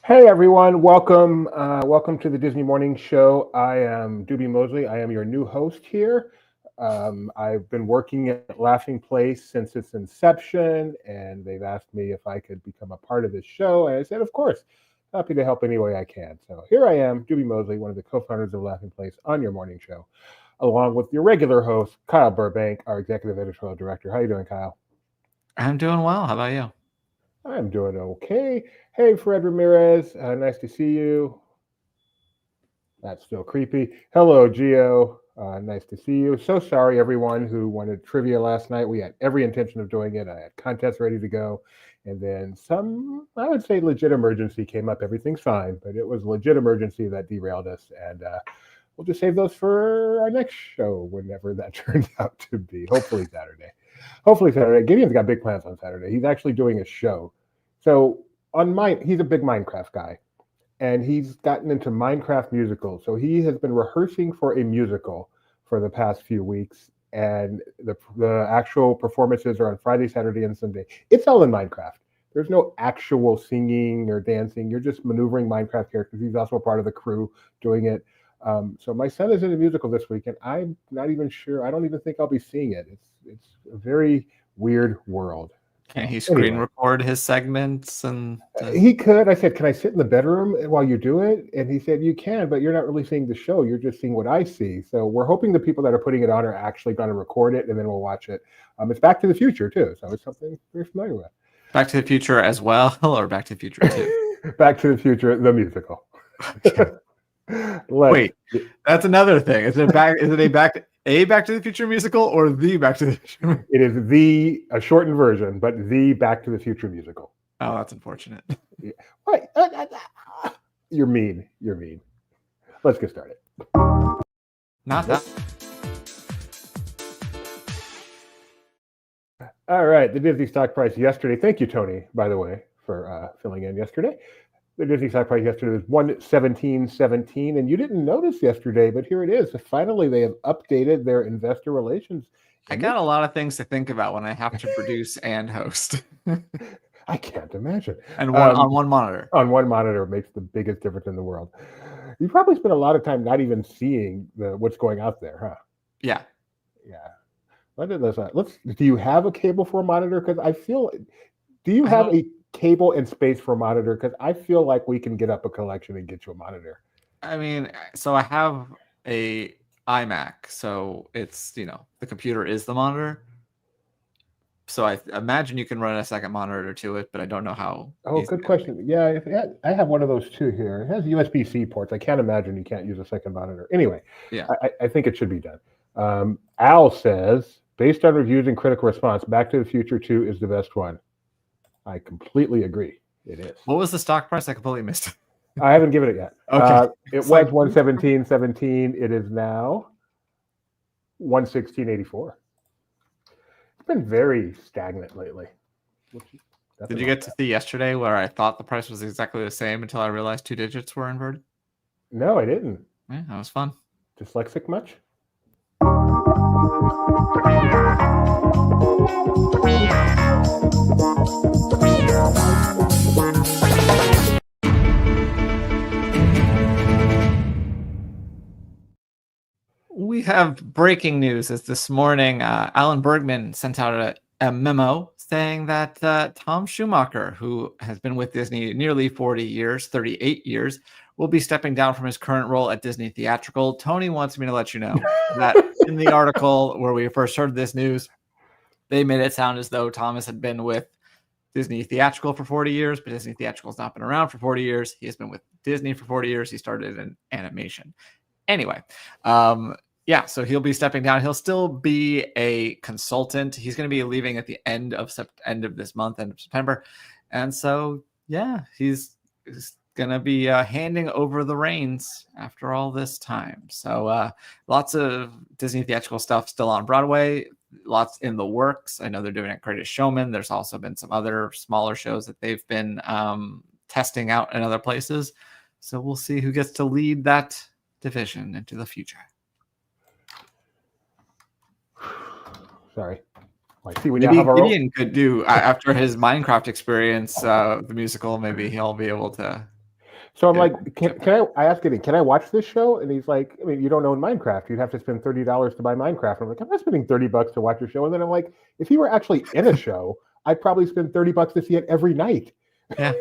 Hey everyone, welcome to the Disney Morning Show. I am Doobie Mosley. I am your new host here. I've been working at Laughing Place since its inception, and they've asked me if I could become a part of this show, and I said, of course, happy to help any way I can. So here I am, Doobie Mosley, one of the co-founders of Laughing Place, on your morning show, along with your regular host, Kyle Burbank, our executive editorial director. How you doing, Kyle? I'm doing well. How about you? I'm doing okay. Hey, Fred Ramirez, nice to see you. That's still creepy. Hello, Gio. Nice to see you. So sorry, everyone who wanted trivia last night. We had every intention of doing it. I had contests ready to go. And then some, I would say, legit emergency came up. Everything's fine, but it was legit emergency that derailed us. And we'll just save those for our next show, whenever that turns out to be. Hopefully Saturday. Hopefully Saturday. Gideon's got big plans on Saturday. He's actually doing a show. So he's a big Minecraft guy, and he's gotten into Minecraft musicals. So he has been rehearsing for a musical for the past few weeks, and the actual performances are on Friday, Saturday, and Sunday. It's all in Minecraft. There's no actual singing or dancing. You're just maneuvering Minecraft characters. He's also a part of the crew doing it. So my son is in a musical this week, and I'm not even sure. I don't even think I'll be seeing it. It's a very weird world. Can he screen record his segments? And he could. I said, "Can I sit in the bedroom while you do it?" And he said, "You can, but you're not really seeing the show. You're just seeing what I see." So we're hoping the people that are putting it on are actually going to record it, and then we'll watch it. It's Back to the Future too, so it's something we're familiar with. Back to the Future as well, or Back to the Future 2? Back to the Future, the musical. Wait, that's another thing. Is it Back to the Future musical or the Back to the Future? It is a shortened version, but the Back to the Future musical. Oh, that's unfortunate. Yeah. What? You're mean. You're mean. Let's get started. Not that. All right, the Disney stock price yesterday. Thank you, Tony, by the way, for filling in yesterday. The Disney stock price yesterday was $117.17, and you didn't notice yesterday, but here it is. Finally, they have updated their investor relations. I got a lot of things to think about when I have to produce and host. I can't imagine. And on one monitor. On one monitor makes the biggest difference in the world. You probably spend a lot of time not even seeing what's going out there, huh? Yeah. Do you have a cable for a monitor? Because do you have a cable and space for a monitor? Because I feel like we can get up a collection and get you a monitor. I mean, so I have a iMac, so it's, the computer is the monitor. So I imagine you can run a second monitor to it, but I don't know how. Oh, good question. Yeah, I have one of those too here. It has USB-C ports. I can't imagine you can't use a second monitor. Anyway, yeah, I think it should be done. Al says, based on reviews and critical response, Back to the Future 2 is the best one. I completely agree. It is. What was the stock price? I completely missed it. I haven't given it yet. Okay. It was $117.17. It is now $116.84. It's been very stagnant lately. Did you get to see yesterday where I thought the price was exactly the same until I realized two digits were inverted? No, I didn't. Yeah, that was fun. Dyslexic much? We have breaking news. As this morning, Alan Bergman sent out a memo saying that Tom Schumacher, who has been with Disney nearly 40 years, 38 years, will be stepping down from his current role at Disney Theatrical. Tony wants me to let you know that in the article where we first heard this news, they made it sound as though Thomas had been with Disney Theatrical for 40 years, but Disney Theatrical has not been around for 40 years. He has been with Disney for 40 years. He started in animation. Anyway, so he'll be stepping down. He'll still be a consultant. He's going to be leaving at the end of this month, end of September. And so, he's going to be handing over the reins after all this time. So lots of Disney theatrical stuff still on Broadway, lots in the works. I know they're doing it Greatest Showman. There's also been some other smaller shows that they've been testing out in other places. So we'll see who gets to lead that division into the future. Sorry. Gideon could do, after his Minecraft experience, the musical, maybe he'll be able to. So I'm like, I asked him, can I watch this show? And he's like, I mean, you don't own Minecraft. You'd have to spend $30 to buy Minecraft. I'm like, I'm not spending $30 to watch a show. And then I'm like, if he were actually in a show, I'd probably spend $30 to see it every night. Yeah.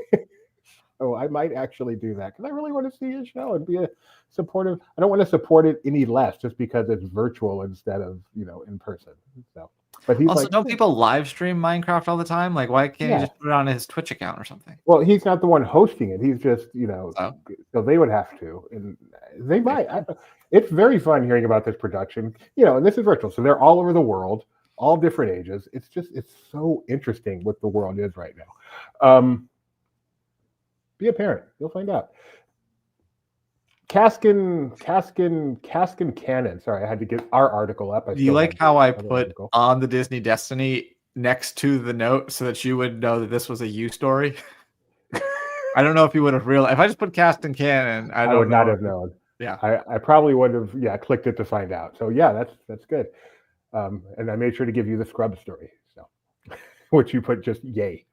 Oh, I might actually do that because I really want to see his show and be a supportive. I don't want to support it any less just because it's virtual instead of, in person. So, but he's also, like, don't people live stream Minecraft all the time? Like, why can't he just put it on his Twitch account or something? Well, he's not the one hosting it. He's just, so they would have to, and they might. It's very fun hearing about this production, and this is virtual. So they're all over the world, all different ages. It's so interesting what the world is right now. Be a parent. You'll find out. Cask and Canon. Sorry, I had to get our article up. Do you like how I put on the Disney Destiny next to the note so that you would know that this was a you story? I don't know if you would have realized. If I just put Cask and Canon, I would not have known. Yeah, I probably would have clicked it to find out. So yeah, that's good. And I made sure to give you the Scrub story. So, which you put just yay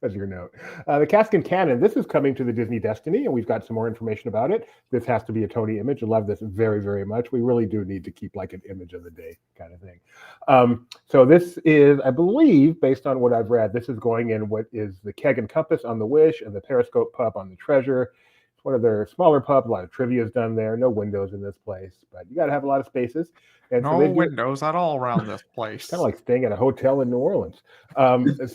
as your note. The Cask and Canon, this is coming to the Disney Destiny, and we've got some more information about it. This has to be a Tony image. I love this very, very much. We really do need to keep like an image of the day kind of thing. So this is, I believe, based on what I've read, this is going in what is the Keg and Compass on the Wish and the Periscope pub on the Treasure. It's one of their smaller pubs. A lot of trivia is done there. No windows in this place, but you got to have a lot of spaces. And no windows at all around this place. Kind of like staying at a hotel in New Orleans.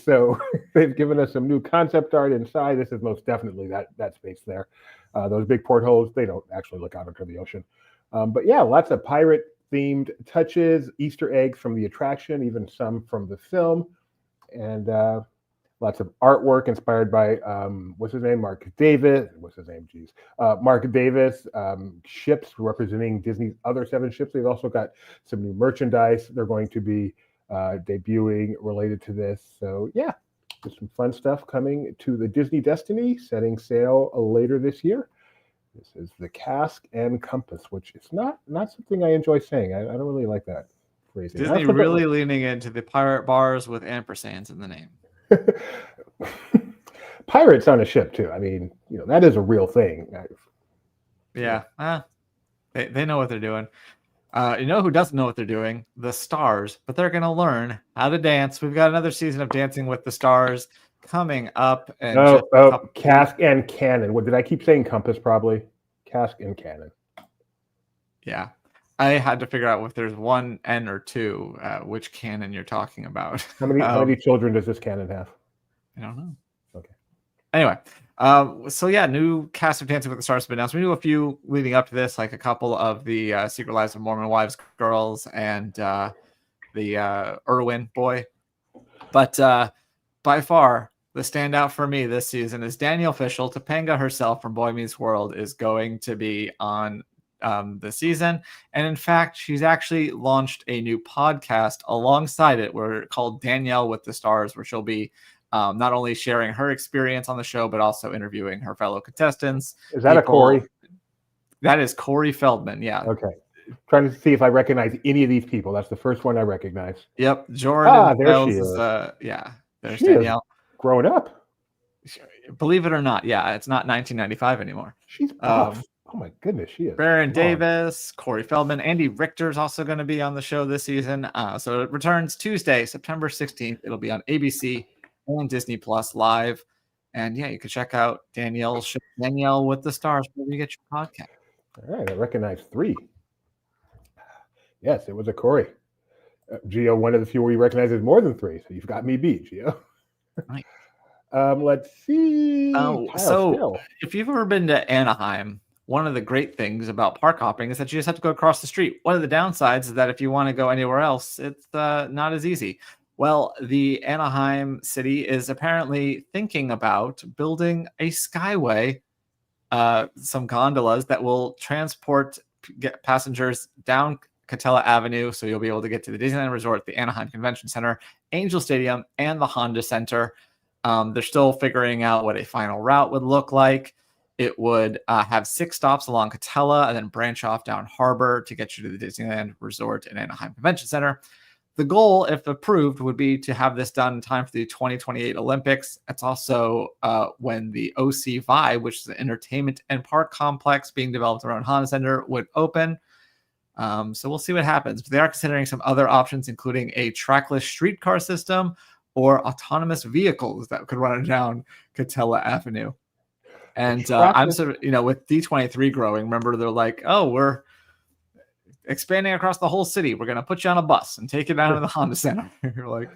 So they've given us some new concept art inside. This is most definitely that space there. Those big portholes, they don't actually look out into the ocean. But yeah, lots of pirate-themed touches, Easter eggs from the attraction, even some from the film. And lots of artwork inspired by, what's his name? Mark Davis. What's his name? Geez. Mark Davis, ships representing Disney's other 7 ships. They've also got some new merchandise they're going to be debuting related to this. So yeah, there's some fun stuff coming to the Disney Destiny, setting sail later this year. This is the Cask and Compass, which is not something I enjoy saying. I don't really like that phrasing. Disney really leaning into the pirate bars with ampersands in the name. Pirates on a ship too. I mean, that is a real thing. Yeah, they know what they're doing. Who doesn't know what they're doing? The Stars, but they're going to learn how to dance. We've got another season of Dancing with the Stars coming up. And Cask and Canon. What did I keep saying? Compass, probably. Cask and Canon. Yeah. I had to figure out if there's one N or two, which canon you're talking about. How many children does this canon have? I don't know. Okay. Anyway, so yeah, new cast of Dancing with the Stars have been announced. We knew a few leading up to this, like a couple of the Secret Lives of Mormon Wives girls and the Irwin boy. But by far, the standout for me this season is Danielle Fishel. Topanga herself from Boy Meets World is going to be on the season, and in fact she's actually launched a new podcast alongside it called Danielle with the Stars, where she'll be not only sharing her experience on the show but also interviewing her fellow contestants. Is that a Corey? That is Corey Feldman. Yeah. Okay, trying to see if I recognize any of these people. That's the first one I recognize. Yep. Jordan there she is. There's she Danielle growing up. Believe it or not, it's not 1995 anymore. She's buff. Oh my goodness, she is. Baron Davis, Corey Feldman, Andy Richter is also going to be on the show this season. So it returns Tuesday, September 16th. It'll be on ABC and Disney Plus live. And yeah, you can check out Danielle with the Stars wherever you get your podcast. All right, I recognize 3. Yes, it was a Corey. Gio, one of the few where you recognize more than 3. So you've got me beat, Gio. Right. Let's see. So if you've ever been to Anaheim, one of the great things about park hopping is that you just have to go across the street. One of the downsides is that if you want to go anywhere else, it's not as easy. Well, the Anaheim city is apparently thinking about building a Skyway, some gondolas that will get passengers down Catella Avenue, so you'll be able to get to the Disneyland Resort, the Anaheim Convention Center, Angel Stadium, and the Honda Center. They're still figuring out what a final route would look like. It would have 6 stops along Catella and then branch off down Harbor to get you to the Disneyland Resort and Anaheim Convention Center. The goal, if approved, would be to have this done in time for the 2028 Olympics. It's also when the OC Vibe, which is an entertainment and park complex being developed around Honda Center, would open. So we'll see what happens. But they are considering some other options, including a trackless streetcar system or autonomous vehicles that could run down Catella Avenue. And I'm sort of, with D23 growing, remember they're like, oh, we're expanding across the whole city. We're going to put you on a bus and take you down to the Honda Center. You're like,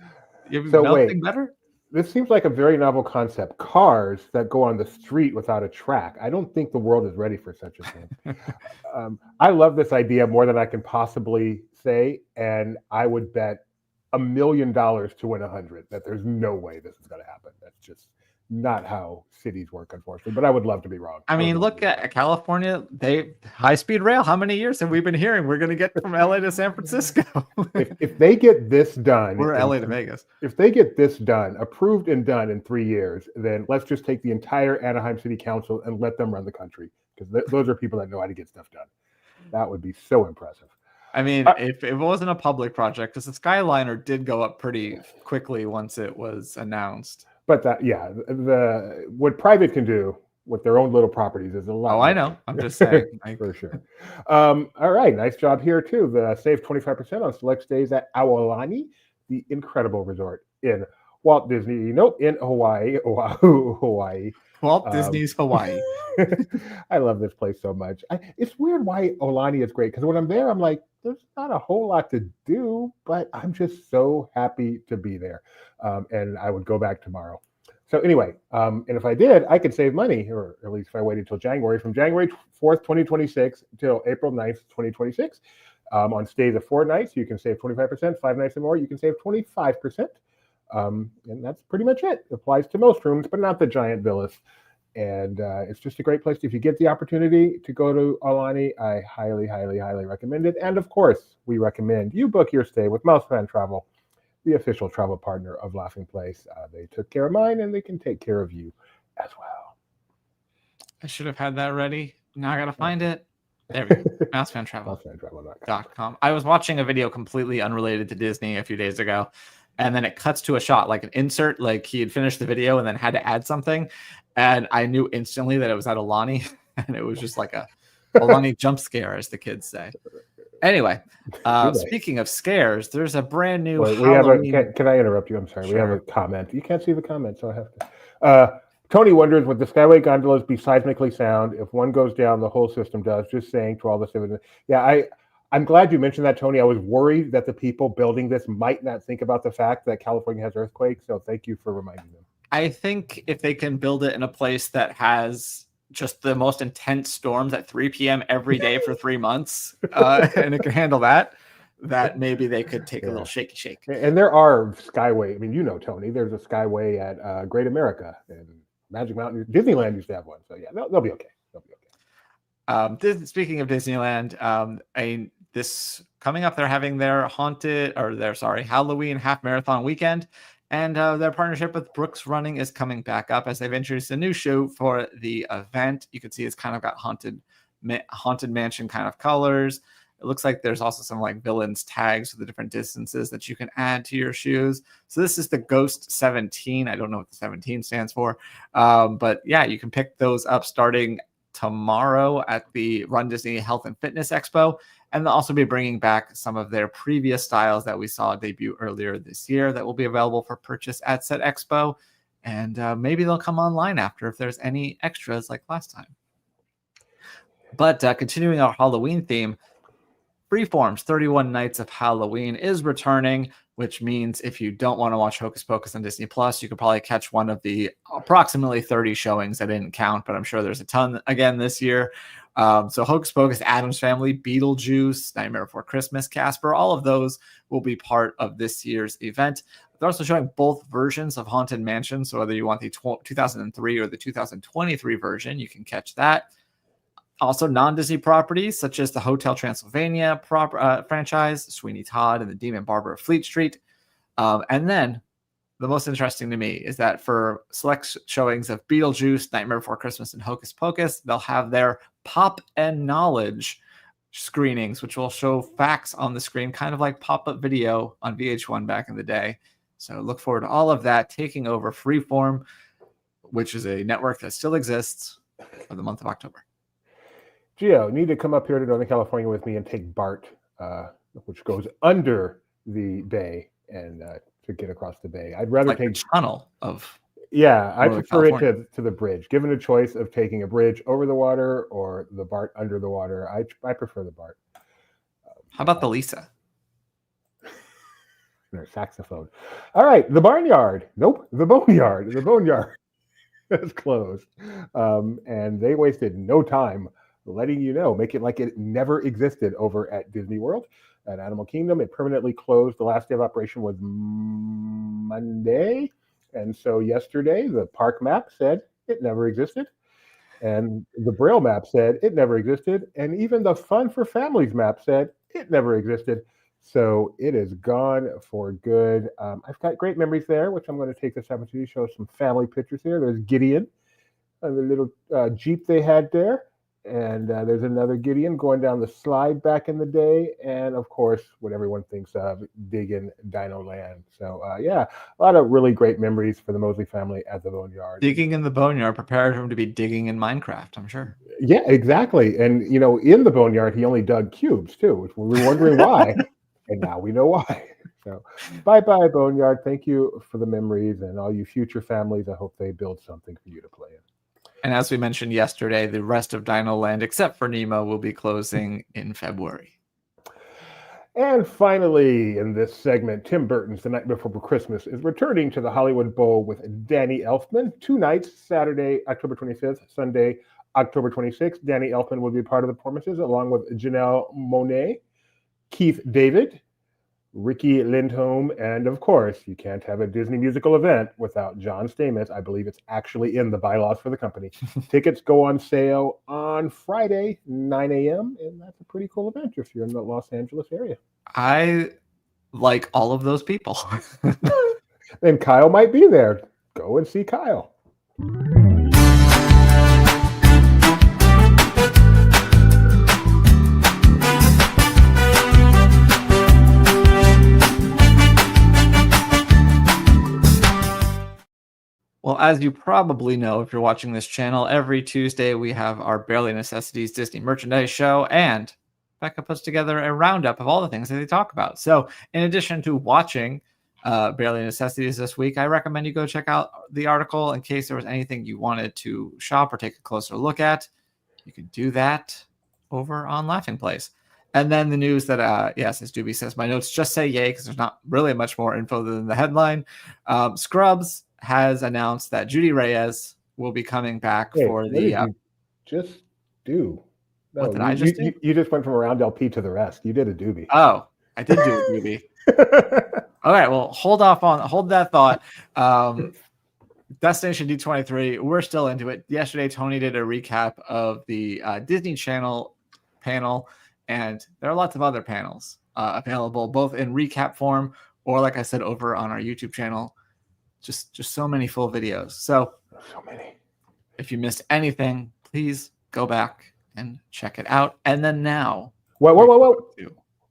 you have nothing better? This seems like a very novel concept. Cars that go on the street without a track. I don't think the world is ready for such a thing. I love this idea more than I can possibly say, and I would bet $1 million to win 100 that there's no way this is going to happen. That's just not how cities work, unfortunately, but I would love to be wrong. I mean, look at California. High-speed rail. How many years have we been hearing we're going to get from LA to San Francisco? if they get this done, we're LA to Vegas. If they get this done, approved and done in 3 years, then let's just take the entire Anaheim City Council and let them run the country, because those are people that know how to get stuff done. That would be so impressive. I mean, if it wasn't a public project, because the Skyliner did go up pretty quickly once it was announced. But what private can do with their own little properties is a lot. Oh, I know. I'm just saying. For sure. All right. Nice job here, too. Save 25% on select stays at Aulani, the incredible resort in Walt Disney. Nope, in Hawaii. Oahu, Hawaii. Walt Disney's Hawaii. I love this place so much. It's weird why Aulani is great, because when I'm there, I'm like, there's not a whole lot to do, but I'm just so happy to be there. And I would go back tomorrow. So anyway, and if I did, I could save money, or at least if I waited till January, from January 4th, 2026 till April 9th, 2026. On stays of 4 nights, you can save 25%. 5 nights or more, you can save 25%. And that's pretty much it. It applies to most rooms, but not the giant villas. And it's just a great place. If you get the opportunity to go to Aulani, I highly, highly, highly recommend it. And of course, we recommend you book your stay with Mousefan Travel, the official travel partner of Laughing Place. They took care of mine, and they can take care of you as well. I should have had that ready. Now I got to find it. There we go. MouseFanTravel.com. I was watching a video completely unrelated to Disney a few days ago, and then it cuts to a shot, like an insert, like he had finished the video and then had to add something. And I knew instantly that it was at Aulani, and it was just like a Aulani jump scare, as the kids say. Anyway, speaking of scares, there's a brand new Halloween... Can I interrupt you? I'm sorry. Sure. We have a comment. You can't see the comment, so I have to. Tony wonders, would the Skyway gondolas be seismically sound? If one goes down, the whole system does. Just saying to all the citizens. Yeah, I'm glad you mentioned that, Tony. I was worried that the people building this might not think about the fact that California has earthquakes, so thank you for reminding them. I think if they can build it in a place that has just the most intense storms at 3 p.m. every day for 3 months, and it can handle that maybe they could take a little shaky shake. And there are Skyway. I mean, Tony, there's a Skyway at Great America and Magic Mountain. Disneyland used to have one. So, yeah, they'll be okay. Speaking of Disneyland, this coming up, they're having their Halloween half marathon weekend. And their partnership with Brooks Running is coming back up as they've introduced a new shoe for the event. You can see it's kind of got haunted mansion kind of colors. It looks like there's also some like villains tags for the different distances that you can add to your shoes. So this is the Ghost 17. I don't know what the 17 stands for. But yeah, you can pick those up starting tomorrow at the runDisney Health and Fitness Expo. And they'll also be bringing back some of their previous styles that we saw debut earlier this year that will be available for purchase at said expo. And maybe they'll come online after if there's any extras like last time. But continuing our Halloween theme, Freeform's 31 Nights of Halloween is returning, which means if you don't want to watch Hocus Pocus on Disney Plus, you could probably catch one of the approximately 30 showings. I didn't count, but I'm sure there's a ton again this year. So Hocus Pocus, Addams Family, Beetlejuice, Nightmare Before Christmas, Casper, all of those will be part of this year's event. They're also showing both versions of Haunted Mansion. So whether you want the 2003 or the 2023 version, you can catch that. Also, non-Disney properties such as the Hotel Transylvania franchise, Sweeney Todd, and the Demon Barber of Fleet Street. And then the most interesting to me is that for select showings of Beetlejuice, Nightmare Before Christmas, and Hocus Pocus, they'll have their Pop and Knowledge screenings, which will show facts on the screen, kind of like pop-up video on VH1 back in the day. So look forward to all of that taking over Freeform, which is a network that still exists for the month of October. Gio, need to come up here to Northern California with me and take BART, which goes under the bay, and to get across the bay. I'd rather like take the tunnel of. Yeah, I Northern prefer California. it to the bridge. Given a choice of taking a bridge over the water or the BART under the water, I prefer the BART. How about the Lisa? Their saxophone. All right, the Barnyard. Nope, the Boneyard. The Boneyard is closed, and they wasted no time letting you know, make it like it never existed over at Disney World. At Animal Kingdom, it permanently closed. The last day of operation was Monday. And so yesterday, the park map said it never existed. And the Braille map said it never existed. And even the Fun for Families map said it never existed. So it is gone for good. I've got great memories there, which I'm going to take this opportunity to show some family pictures here. There's Gideon, the little Jeep they had there. And there's another Gideon going down the slide back in the day. And of course, what everyone thinks of, digging Dino Land. So yeah, a lot of really great memories for the Mosley family at the Boneyard. Digging in the Boneyard prepared him to be digging in Minecraft, I'm sure. Yeah, exactly. And, you know, in the Boneyard, he only dug cubes too, which we were wondering why. And now we know why. So bye-bye, Boneyard. Thank you for the memories, and all you future families, I hope they build something for you to play in. And as we mentioned yesterday, the rest of Dino Land, except for Nemo, will be closing in February. And finally, in this segment, Tim Burton's The Night Before Christmas is returning to the Hollywood Bowl with Danny Elfman. 2 nights, Saturday, October 25th, Sunday, October 26th. Danny Elfman will be part of the performances, along with Janelle Monáe, Keith David, Ricky Lindholm, and of course, you can't have a Disney musical event without John Stamos. I believe it's actually in the bylaws for the company. Tickets go on sale on Friday, 9 a.m., and that's a pretty cool event if you're in the Los Angeles area. I like all of those people. And Kyle might be there. Go and see Kyle. Well, as you probably know, if you're watching this channel, every Tuesday we have our Barely Necessities Disney merchandise show, and Becca puts together a roundup of all the things that they talk about. So in addition to watching Barely Necessities this week, I recommend you go check out the article in case there was anything you wanted to shop or take a closer look at. You can do that over on Laughing Place. And then the news that, yes, as Doobie says, my notes just say yay because there's not really much more info than the headline. Scrubs has announced that Judy Reyes will be coming back for the. Just do. No, what did I just do? You just went from a round LP to the rest. You did a Doobie. Oh, I did do a Doobie. All right, well, hold that thought. Destination D23, we're still into it. Yesterday, Tony did a recap of the Disney Channel panel, and there are lots of other panels available, both in recap form or, like I said, over on our YouTube channel. Just so many full videos. So many. If you missed anything, please go back and check it out. And then now. Whoa.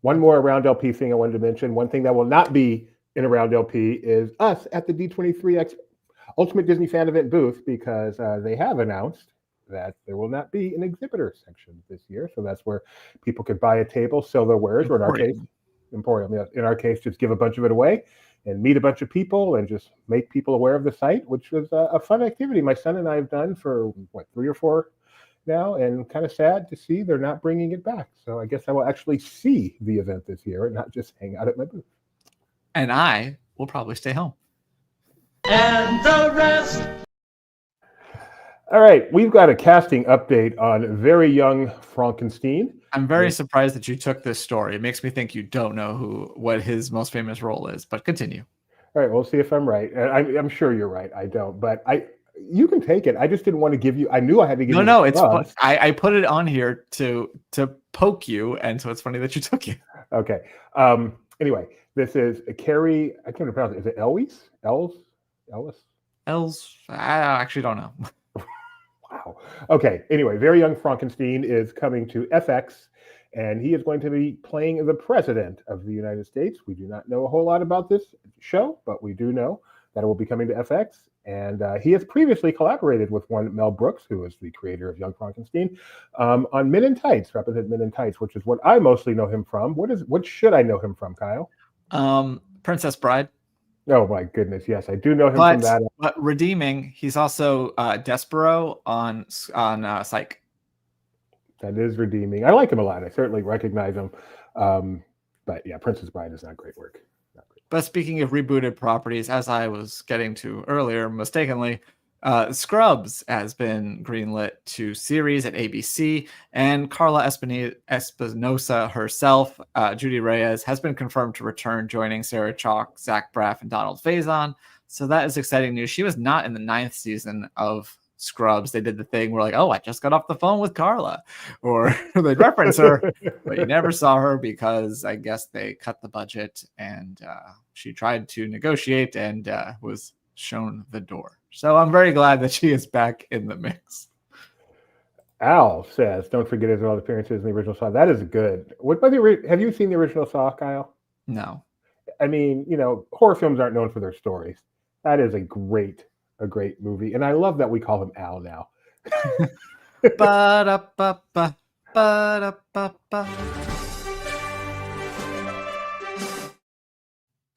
One more Around LP thing I wanted to mention. One thing that will not be in Around LP is us at the D23X Ultimate Disney Fan Event booth, because they have announced that there will not be an exhibitor section this year. So that's where people could buy a table, sell their wares, or in our case, Emporium. Yeah, in our case, just give a bunch of it away and meet a bunch of people and just make people aware of the site, which was a fun activity my son and I have done for, 3 or 4 now, and kind of sad to see they're not bringing it back. So I guess I will actually see the event this year and not just hang out at my booth. And I will probably stay home. And the rest. All right, we've got a casting update on Very Young Frankenstein. I'm very surprised that you took this story. It makes me think you don't know what his most famous role is, but continue. All right, we'll see if I'm right. I'm sure you're right. I don't, but you can take it. I just didn't want to give you. I knew I had to give you. No, it's. I put it on here to poke you, and so it's funny that you took it. Okay. Anyway, this is Carrie. I can't pronounce it. Is it Elwes? Els? I actually don't know. Wow. Okay. Anyway, Very Young Frankenstein is coming to FX, and he is going to be playing the President of the United States. We do not know a whole lot about this show, but we do know that it will be coming to FX. And he has previously collaborated with one Mel Brooks, who is the creator of Young Frankenstein, on Men in Tights, Represent Men in Tights, which is what I mostly know him from. What should I know him from, Kyle? Princess Bride. Oh my goodness, yes, I do know him from that. But redeeming, he's also Despero on Psych. That is redeeming. I like him a lot. I certainly recognize him. But yeah, Princess Bride is not great work. But speaking of rebooted properties, as I was getting to earlier, mistakenly, Scrubs has been greenlit to series at ABC, and Carla Espinosa herself, Judy Reyes, has been confirmed to return, joining Sarah Chalke, Zach Braff, and Donald Faison. So that is exciting news. She was not in the 9th season of Scrubs. They did the thing where like, oh, I just got off the phone with Carla, or they reference her, but you never saw her because I guess they cut the budget, and she tried to negotiate and was shown the door. So I'm very glad that she is back in the mix. Al says, don't forget his all appearances in the original Saw. That is good. Have you seen the original Saw, Kyle? No. I mean, horror films aren't known for their stories. That is a great movie. And I love that we call him Al now. Ba-da-ba-ba, ba-da-ba-ba.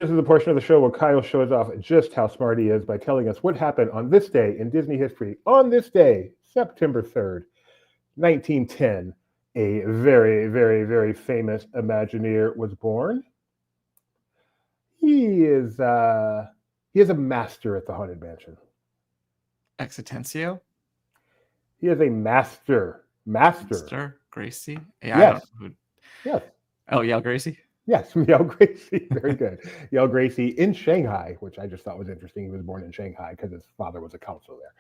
This is the portion of the show where Kyle shows off just how smart he is by telling us what happened on this day in Disney history. On this day, September 3rd, 1910, a very, very, very famous Imagineer was born. He is a master at the Haunted Mansion. Exitencio? He is a master. Master Gracie? Yeah, yes. Yes. Oh, Yale Gracie? Yes, Yale Gracie. Very good. Yale Gracie in Shanghai, which I just thought was interesting. He was born in Shanghai because his father was a consul there.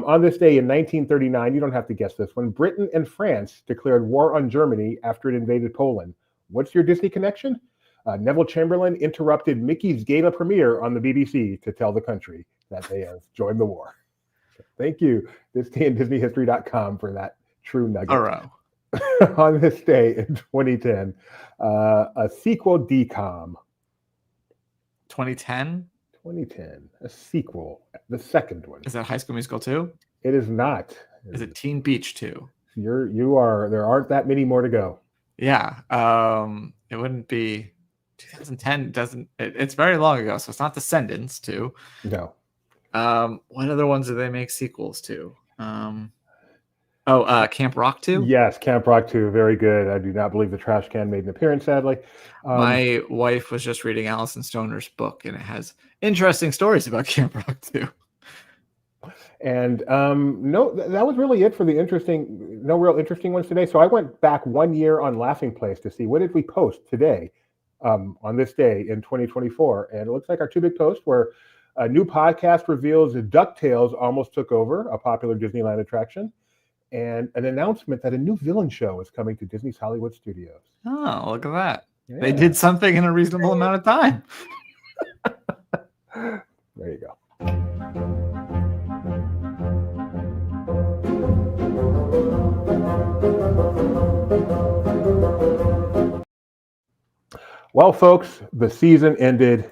On this day in 1939, you don't have to guess this one, Britain and France declared war on Germany after it invaded Poland. What's your Disney connection? Neville Chamberlain interrupted Mickey's gala premiere on the BBC to tell the country that they have joined the war. So thank you, ThisDayInDisneyHistory.com, for that true nugget. Burrow. On this day in 2010, a sequel decom. 2010? 2010, a sequel, the second one. Is that High School Musical 2? It is not. Is it Teen Beach 2? There aren't that many more to go. Yeah. It wouldn't be 2010. It's very long ago, so it's not Descendants 2. No. What other ones do they make sequels to? Camp Rock 2? Yes, Camp Rock 2. Very good. I do not believe the trash can made an appearance, sadly. My wife was just reading Alison Stoner's book, and it has interesting stories about Camp Rock 2. And no, that was really it for no real interesting ones today. So I went back 1 year on Laughing Place to see what did we post today on this day in 2024. And it looks like our two big posts were a new podcast reveals DuckTales almost took over a popular Disneyland attraction, and an announcement that a new villain show is coming to Disney's Hollywood Studios. Oh, look at that. Yeah. They did something in a reasonable amount of time. There you go. Well, folks, the season ended.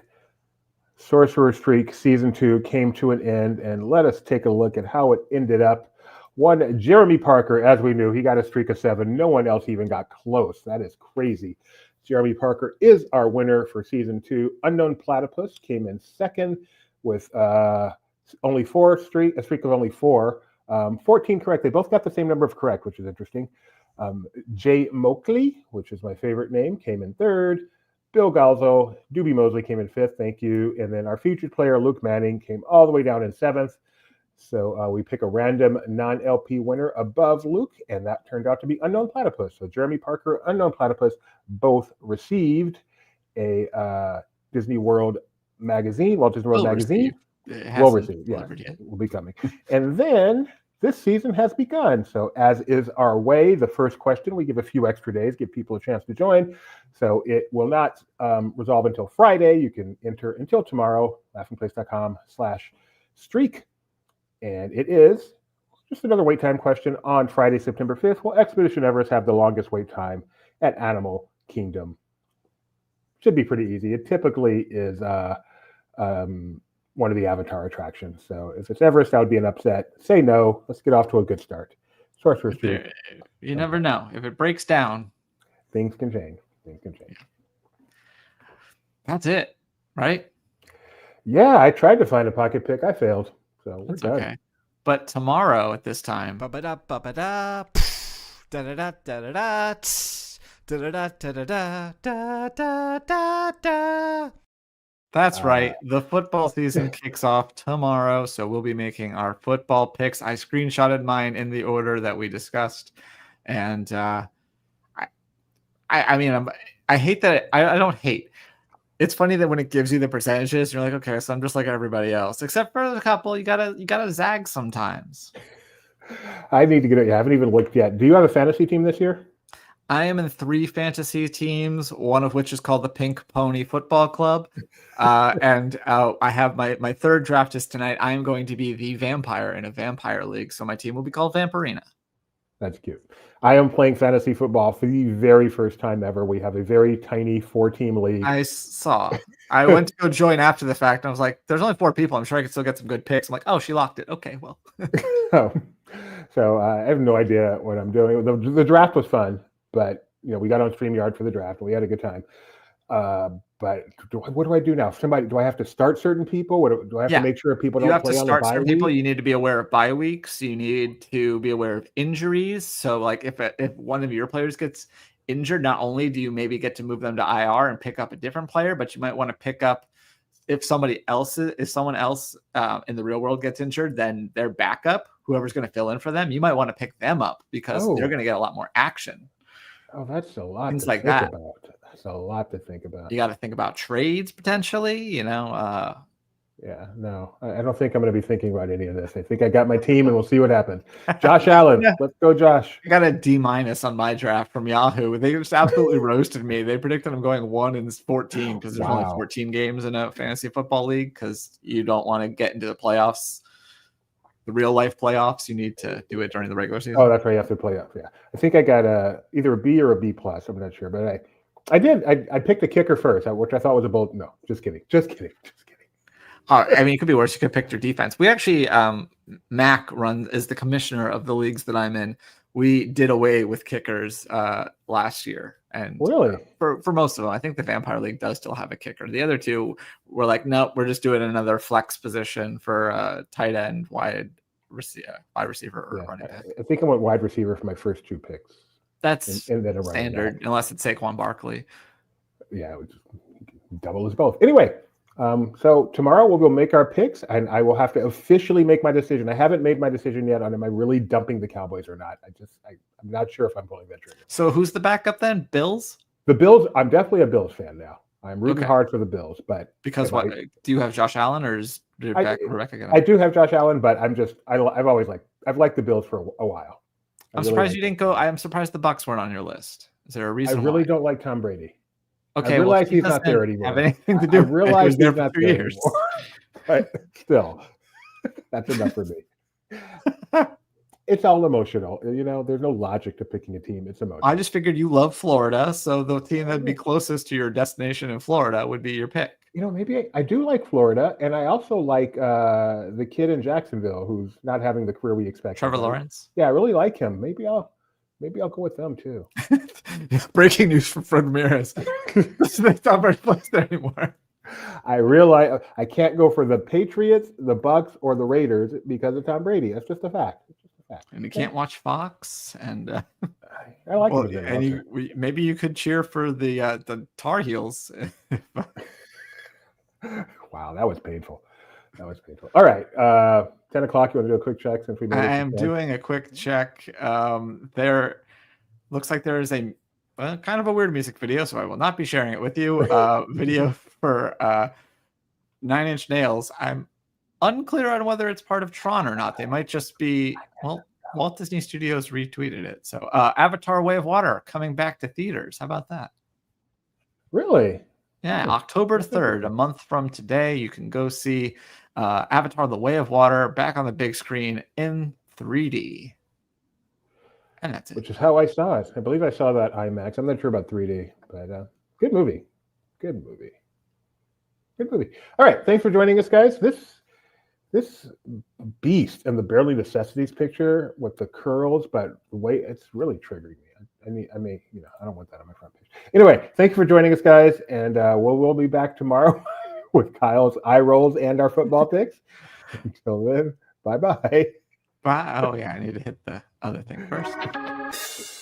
Sorcerer Streak Season 2 came to an end, and let us take a look at how it ended up. One, Jeremy Parker, as we knew, he got a streak of 7. No one else even got close. That is crazy. Jeremy Parker is our winner for Season 2. Unknown Platypus came in second with a streak of only 4. 14 correct. They both got the same number of correct, which is interesting. Jay Moakley, which is my favorite name, came in third. Bill Galzo, Doobie Mosley came in 5th. Thank you. And then our featured player, Luke Manning, came all the way down in 7th. So we pick a random non-LP winner above Luke, and that turned out to be Unknown Platypus. So Jeremy Parker, Unknown Platypus, both received a Disney World magazine, Walt Disney World magazine. Well received, yeah, will be coming. And then this season has begun. So as is our way, the first question, we give a few extra days, give people a chance to join. So it will not resolve until Friday. You can enter until tomorrow, laughingplace.com/streak. And it is just another wait time question on Friday, September 5th. Will Expedition Everest have the longest wait time at Animal Kingdom. Should be pretty easy. It typically is one of the Avatar attractions. So if it's Everest, that would be an upset. Say no. Let's get off to a good start. Sorcerer Street. You never know. If it breaks down, things can change. Things can change. That's it, right? Yeah, I tried to find a pocket pick. I failed. So we're done. Okay. But tomorrow at this time, that's right. The football season kicks off tomorrow, so we'll be making our football picks. I screenshotted mine in the order that we discussed, and I mean, I hate that. I don't hate. It's funny that when it gives you the percentages, you're like, okay, so I'm just like everybody else, except for the couple. You gotta zag sometimes. I need to get it. I haven't even looked yet. Do you have a fantasy team this year? I am in 3 fantasy teams, one of which is called the Pink Pony Football Club. And I have my third draft is tonight. I am going to be the vampire in a vampire league. So my team will be called Vampirina. That's cute. I am playing fantasy football for the very first time ever. We have a very tiny 4-team league. I saw. I went to go join after the fact. And I was like, there's only 4 people. I'm sure I could still get some good picks. I'm like, oh, she locked it. Okay, well. So I have no idea what I'm doing. The draft was fun, but we got on StreamYard for the draft and we had a good time. But what do I do now? Do I have to start certain people? Do I have to make sure people don't play on the bye week? You have to start certain people. You need to be aware of bye weeks. You need to be aware of injuries. So like if one of your players gets injured, not only do you maybe get to move them to IR and pick up a different player, but you might want to pick up if someone else in the real world gets injured, then their backup, whoever's going to fill in for them, you might want to pick them up because they're going to get a lot more action. Oh, that's a lot. Things to like think that. About. That's a lot to think about. You got to think about trades potentially. Yeah, no, I don't think I'm going to be thinking about any of this. I think I got my team, and we'll see what happens. Josh Allen, let's go, Josh. I got a D- on my draft from Yahoo. They just absolutely roasted me. They predicted I'm going 1-14 because there's only 14 games in a fantasy football league because you don't want to get into the playoffs. The real life playoffs, you need to do it during the regular season. Oh, that's right. You have to play up. Yeah, I think I got either a B or a B plus. I'm not sure, but I did. I picked a kicker first, which I thought was a bold. No, just kidding. I mean, it could be worse. You could pick your defense. We actually, Mac is the commissioner of the leagues that I'm in. We did away with kickers last year, and really for most of them, I think the Vampire League does still have a kicker. The other two were like, nope, we're just doing another flex position for tight end, wide receiver, or running back. I think I went wide receiver for my first 2 picks. That's standard, unless it's Saquon Barkley. Yeah, it would double as both. Anyway. So tomorrow we'll go make our picks, and I will have to officially make my decision. I haven't made my decision yet on am I really dumping the Cowboys or not. I'm not sure if I'm pulling that trigger. So who's the backup then? Bills? The Bills. I'm definitely a Bills fan now. I'm rooting hard for the Bills, but because what do you have Josh Allen or is Rebecca get on? I do have Josh Allen, but I've liked the Bills for a while. I'm surprised you didn't go. I am surprised the Bucs weren't on your list. Is there a reason? I really don't like Tom Brady. Okay, I realize he's not there anymore. Have anything to do? I realize he's not there years. Anymore. But still, that's enough for me. It's all emotional. There's no logic to picking a team. It's emotional. I just figured you love Florida, so the team that'd be closest to your destination in Florida would be your pick. Maybe I do like Florida, and I also like the kid in Jacksonville who's not having the career we expect. Trevor Lawrence. Yeah, I really like him. Maybe I'll go with them too. Breaking news from Fred Ramirez. It's not very close there anymore. I realize I can't go for the Patriots, the Bucs, or the Raiders because of Tom Brady. That's just a fact. And you can't watch Fox. And I like it. And maybe you could cheer for the Tar Heels. Wow, that was painful. All right. 10 o'clock. You want to do a quick check since we made it? I am doing a quick check. There looks like there is a kind of a weird music video, so I will not be sharing it with you. Video for 9 Inch Nails. I'm unclear on whether it's part of Tron or not. They might just be, Walt Disney Studios retweeted it. So Avatar Way of Water coming back to theaters. How about that? Really? Yeah, October 3rd, a month from today, you can go see Avatar The Way of Water back on the big screen in 3D. And that's it. which is how I saw it. I believe I saw that IMAX. I'm not sure about 3D, but good movie. Good movie. Good movie. All right, thanks for joining us, guys. This beast and the Barely Necessities picture with the curls, but the way it's really triggering me. I may, I don't want that on my front page. Anyway, thank you for joining us, guys, and we'll be back tomorrow with Kyle's eye rolls and our football picks. Until then, bye-bye. Bye. Oh yeah, I need to hit the other thing first.